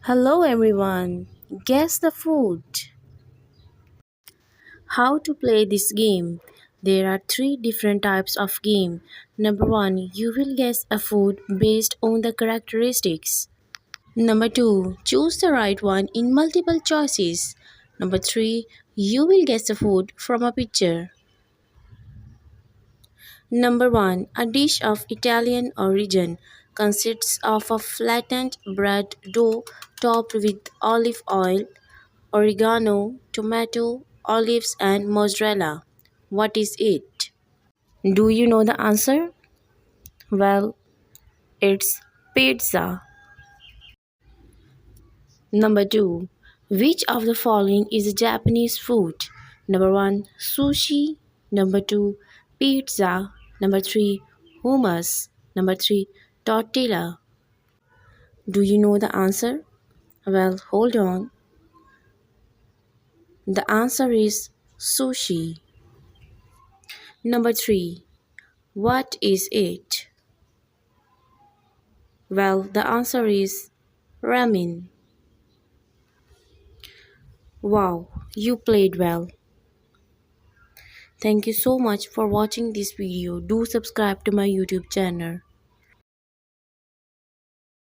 Hello everyone. Guess the food. How to play this game? There are three different types of game. Number 1, you will guess a food based on the characteristics. Number 2, choose the right one in multiple choices. Number 3, you will guess the food from a picture. Number 1, a dish of Italian origin consists of a flattened bread dough topped with olive oil, oregano, tomato, olives, and mozzarella. What is it? Do you know the answer? Well, it's pizza. Number 2. Which of the following is a Japanese food? Number 1, sushi. Number 2, pizza. Number 3, hummus. Number 3, tortilla. Do you know the answer? Well, hold on. The answer is sushi. Number 3. What is it? Well, the answer is ramen. Wow, you played well. Thank you so much for watching this video. Do subscribe to my YouTube channel.